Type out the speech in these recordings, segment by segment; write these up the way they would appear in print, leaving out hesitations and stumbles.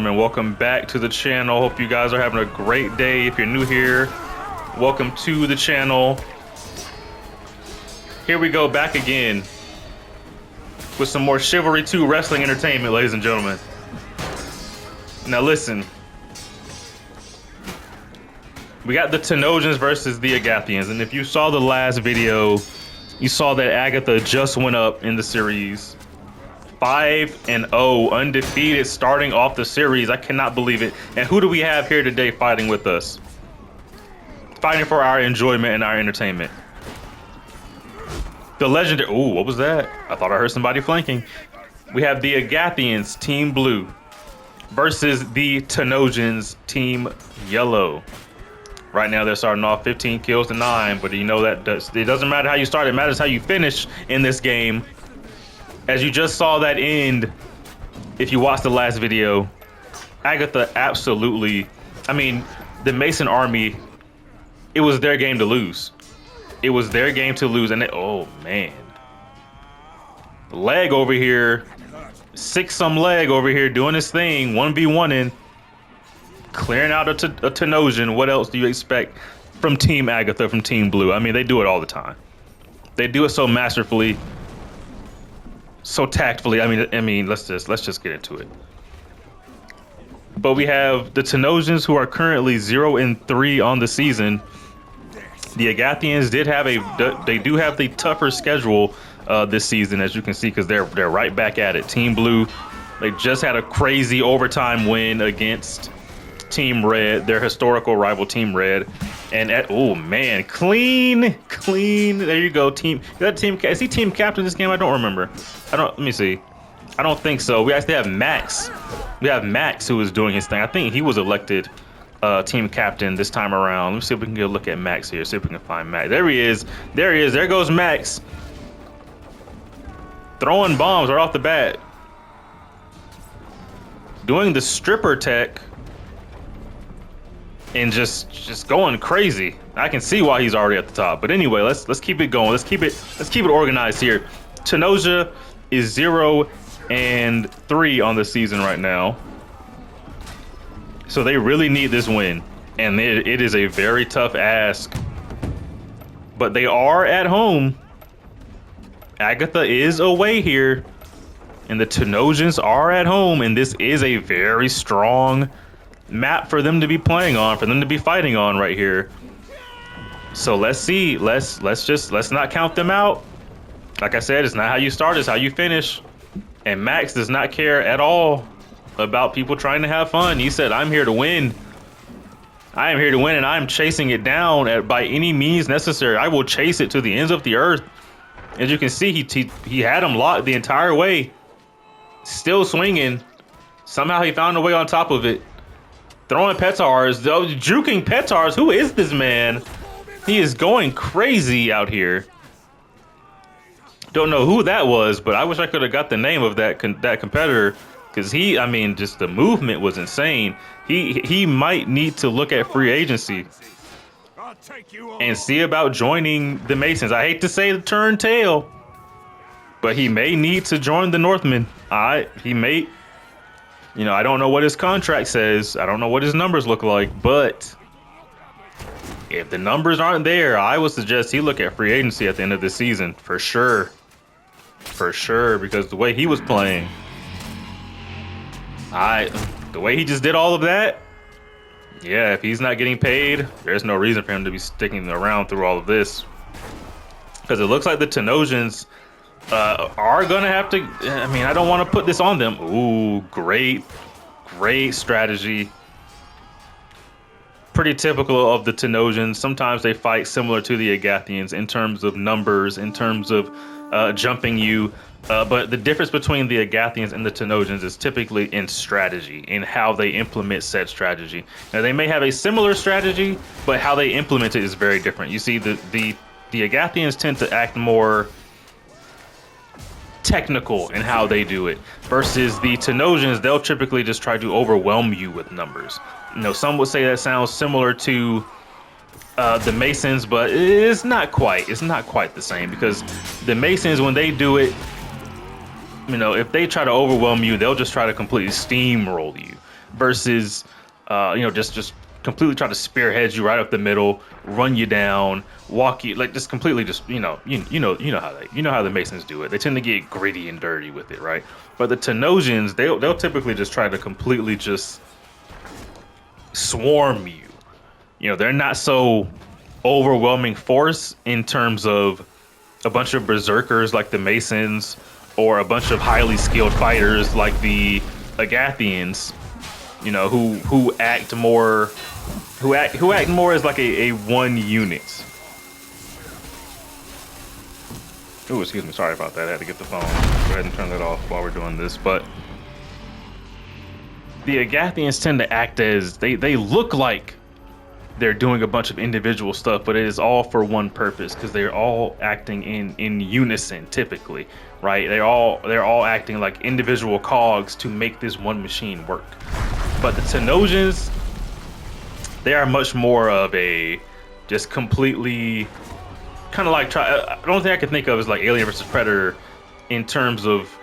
gentlemen, welcome back to the channel. Hope you guys are having a great day. If you're new here, welcome to the channel. Here we go, back again with some more Chivalry 2 wrestling entertainment, ladies and gentlemen. Now listen, we got the Tenosians versus the Agathians, and if you saw the last video, you saw that Agatha just went up in the series. 5-0, undefeated, starting off the series. I cannot believe it. And who do we have here today fighting with us? Fighting for our enjoyment and our entertainment. The legendary... Ooh, what was that? I thought I heard somebody flanking. We have the Agathians, Team Blue, versus the Tenosians, Team Yellow. Right now, they're starting off 15 kills to 9, but you know that it doesn't matter how you start. It matters how you finish in this game. As you just saw that end, if you watched the last video, Agatha absolutely, I mean, the Mason army, it was their game to lose. It was their game to lose, and oh man. Leg over here, 6-some leg over here doing his thing, 1v1ing, clearing out a Tenosian. What else do you expect from Team Agatha, from Team Blue? I mean, they do it all the time. They do it so masterfully. So tactfully. I mean, let's just get into it. But we have the Tenosians, who are currently 0-3 on the season. The Agathians do have the tougher schedule this season, as you can see, because they're right back at it. Team Blue, they just had a crazy overtime win against Team Red, their historical rival Team Red. And oh man, clean. There you go, team. Is he team captain this game? I don't remember. Let me see. I don't think so. We actually have Max. We have Max, who is doing his thing. I think he was elected team captain this time around. Let's see if we can get a look at Max here. See if we can find Max. There he is. There goes Max. Throwing bombs right off the bat. Doing the stripper tech. And just going crazy. I can see why he's already at the top. But anyway, let's keep it going. Let's keep it organized here. Tenosia is 0-3 on the season right now. So they really need this win. And it is a very tough ask. But they are at home. Agatha is away here. And the Tenosians are at home. And this is a very strong map for them to be playing on, for them to be fighting on right here. So let's see. Let's not count them out. Like I said, it's not how you start, it's how you finish. And Max does not care at all about people trying to have fun. He said, I'm here to win. I am here to win, and I am chasing it down by any means necessary. I will chase it to the ends of the earth. As you can see, he had him locked the entire way. Still swinging. Somehow he found a way on top of it. Throwing petars, juking petars. Who is this man? He is going crazy out here. Don't know who that was, but I wish I could have got the name of that competitor, because I mean, just the movement was insane. He might need to look at free agency and see about joining the Masons. I hate to say the turn tail, but he may need to join the Northmen. He may. You know, I don't know what his contract says. I don't know what his numbers look like, but if the numbers aren't there, I would suggest he look at free agency at the end of the season, for sure. For sure, because the way he was playing, the way he just did all of that, yeah, if he's not getting paid, there's no reason for him to be sticking around through all of this. Because it looks like the Tenosians are gonna have to, I mean, I don't want to put this on them. Ooh, great strategy. Pretty typical of the Tenosians. Sometimes they fight similar to the Agathians in terms of numbers, in terms of jumping you. But the difference between the Agathians and the Tenosians is typically in strategy, in how they implement said strategy. Now, they may have a similar strategy, but how they implement it is very different. You see, the Agathians tend to act more technical in how they do it, versus the Tenosians, they'll typically just try to overwhelm you with numbers. You know, some would say that sounds similar to the Masons, but it's not quite the same, because the Masons, when they do it, you know, if they try to overwhelm you, they'll just try to completely steamroll you. versus just completely try to spearhead you right up the middle, run you down, walk you like just completely just you know how the Masons do it. They tend to get gritty and dirty with it, right? But the Tenosians, they'll typically just try to completely just swarm you. They're not so overwhelming force in terms of a bunch of berserkers like the Masons or a bunch of highly skilled fighters like the Agathians, who act more as like a one unit. Oh, excuse me, sorry about that. I had to get the phone. Go ahead and turn that off while we're doing this. But the Agathians tend to act as they look like they're doing a bunch of individual stuff, but it is all for one purpose because they're all acting in unison typically, right? They're all acting like individual cogs to make this one machine work. But the Tenosians, they are much more of a just completely kind of like the only thing I can think of is like Alien versus Predator in terms of,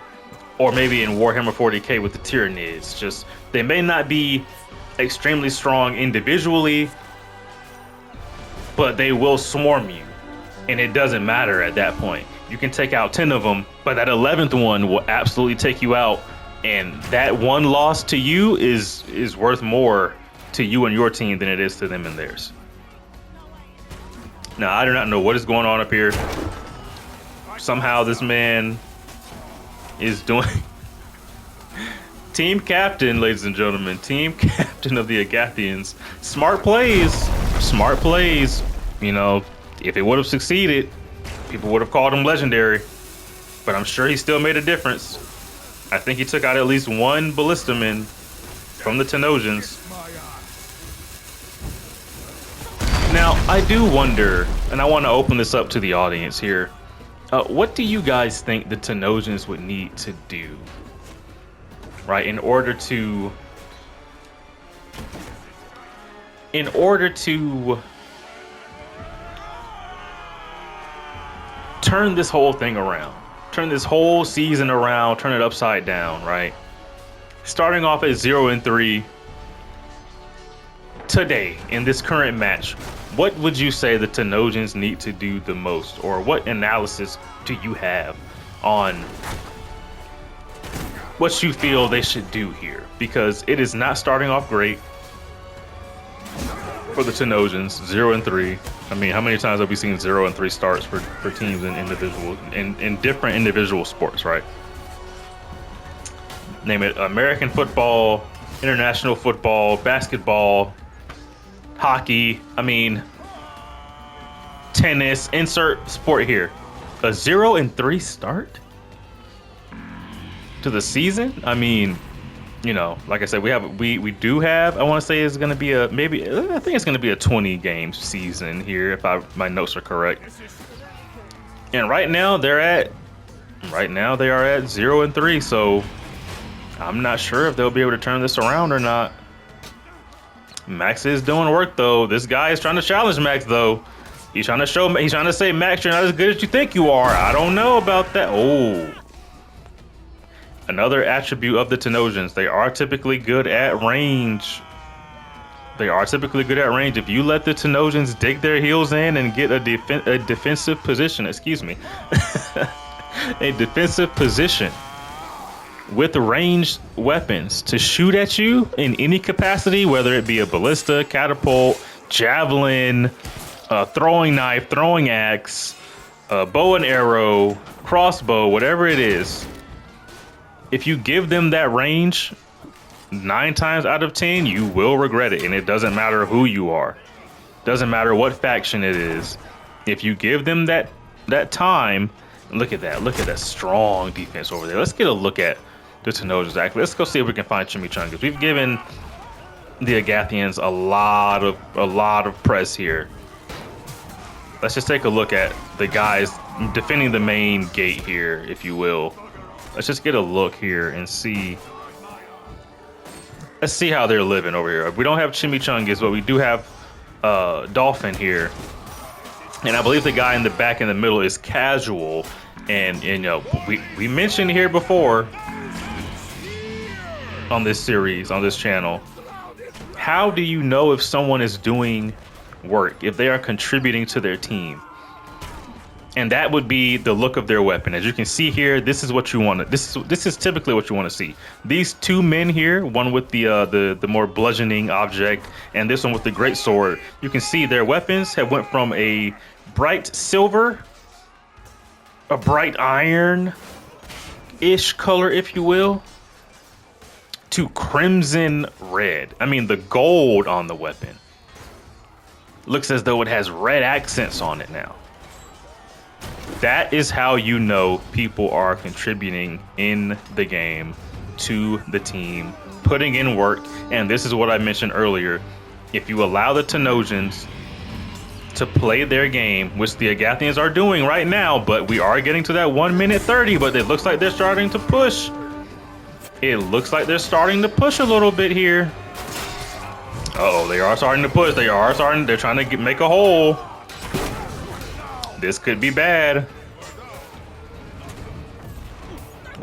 or maybe in Warhammer 40k with the Tyranids. Just they may not be extremely strong individually, but they will swarm you, and it doesn't matter at that point. You can take out 10 of them, but that 11th one will absolutely take you out, and that one loss to you is worth more to you and your team than it is to them and theirs. Now, I do not know what is going on up here. Somehow this man is doing... Team captain, ladies and gentlemen. Team captain of the Agathians. Smart plays. Smart plays. If it would have succeeded, people would have called him legendary. But I'm sure he still made a difference. I think he took out at least one Ballistaman from the Tenosians. Now, I do wonder, and I want to open this up to the audience here. What do you guys think the Tenosians would need to do, right, in order to turn this whole thing around, turn this whole season around, turn it upside down, right? Starting off at 0-3 today in this current match, what would you say the Tenosians need to do the most, or what analysis do you have on what you feel they should do here? Because it is not starting off great for the Tenosians. 0-3. I mean, how many times have we seen 0-3 starts for teams in different individual sports, right? Name it: American football, international football, basketball, hockey, tennis, insert sport here. A 0-3 start to the season? Like I said, we do have, I want to say it's going to be I think it's going to be a 20 game season here if my notes are correct. And right now they are at 0-3, so I'm not sure if they'll be able to turn this around or not. Max is doing work though. This guy is trying to challenge Max though. He's trying to say, Max, you're not as good as you think you are. I don't know about that. Oh. Another attribute of the Tenosians, they are typically good at range. If you let the Tenosians dig their heels in and get a defensive position, a defensive position with ranged weapons to shoot at you in any capacity, whether it be a ballista, catapult, javelin, throwing knife, throwing axe, bow and arrow, crossbow, whatever it is. If you give them that range, 9 times out of 10, you will regret it. And it doesn't matter who you are. Doesn't matter what faction it is. If you give them that time, look at that strong defense over there. Let's get a look at the Tenosians. Actually, let's go see if we can find Chimichangas. We've given the Agathians a lot of press here. Let's just take a look at the guys defending the main gate here, if you will. Let's just get a look here and see. Let's see how they're living over here. We don't have Chimichangas, but we do have Dolphin here. And I believe the guy in the back in the middle is Casual. And we mentioned here before, on this series, on this channel. How do you know if someone is doing work, if they are contributing to their team? And that would be the look of their weapon. As you can see here, this is what you want to. This is typically what you want to see. These two men here, one with the more bludgeoning object, and this one with the great sword. You can see their weapons have went from a bright silver, a bright iron-ish color, if you will, to crimson red. I mean, the gold on the weapon looks as though it has red accents on it now. That is how you know people are contributing in the game to the team, putting in work. And this is what I mentioned earlier. If you allow the Tenosians to play their game, which the Agathians are doing right now, but we are getting to that 1 minute 30, but it looks like they're starting to push. It looks like they're starting to push a little bit here. Uh-oh, they are starting to push. They're trying to make a hole. This could be bad.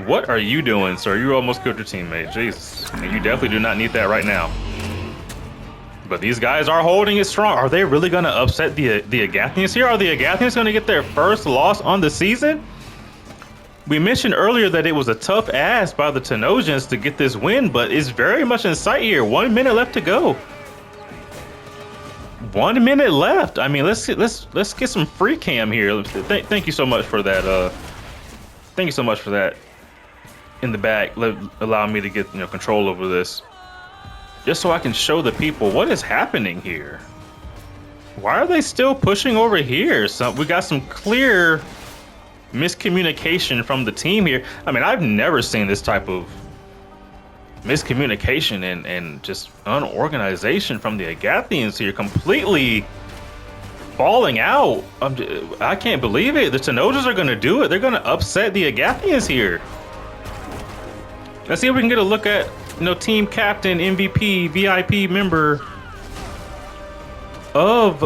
What are you doing, sir? You almost killed your teammate. Jesus. And you definitely do not need that right now. But these guys are holding it strong. Are they really going to upset the Agathians here? Are the Agathians going to get their first loss on the season? We mentioned earlier that it was a tough ask by the Tenosians to get this win, but it's very much in sight here. 1 minute left to go. 1 minute left. I mean, let's get some free cam here. Thank you so much for that. Thank you so much for that. In the back, allow me to get control over this, just so I can show the people what is happening here. Why are they still pushing over here? We got some clear miscommunication from the team here. I mean, I've never seen this type of miscommunication and just unorganization from the Agathians here, completely falling out. I can't believe it. The Tenosians are going to do it. They're going to upset the Agathians here. Let's see if we can get a look at team captain, MVP, VIP member of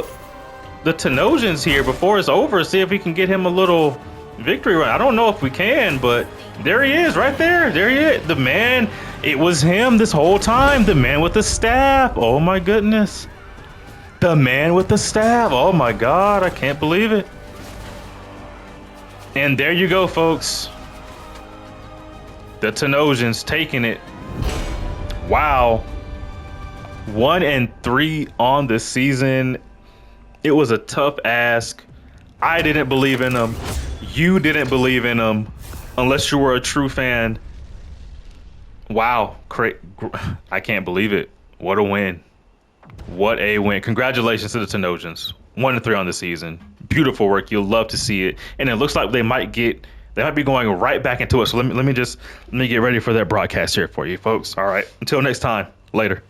the Tenosians here before it's over. See if we can get him a little victory run. I don't know if we can, but there he is right there. There he is. The man. It was him this whole time. The man with the staff. Oh my goodness. The man with the staff. Oh my God. I can't believe it. And there you go, folks. The Tenosians taking it. Wow. 1-3 on the season. It was a tough ask. I didn't believe in them. You didn't believe in them, unless you were a true fan. Wow. I can't believe it. What a win. What a win. Congratulations to the Tenosians. 1-3 on the season. Beautiful work. You'll love to see it. And it looks like they might be going right back into it. So let me get ready for that broadcast here for you folks. All right. Until next time. Later.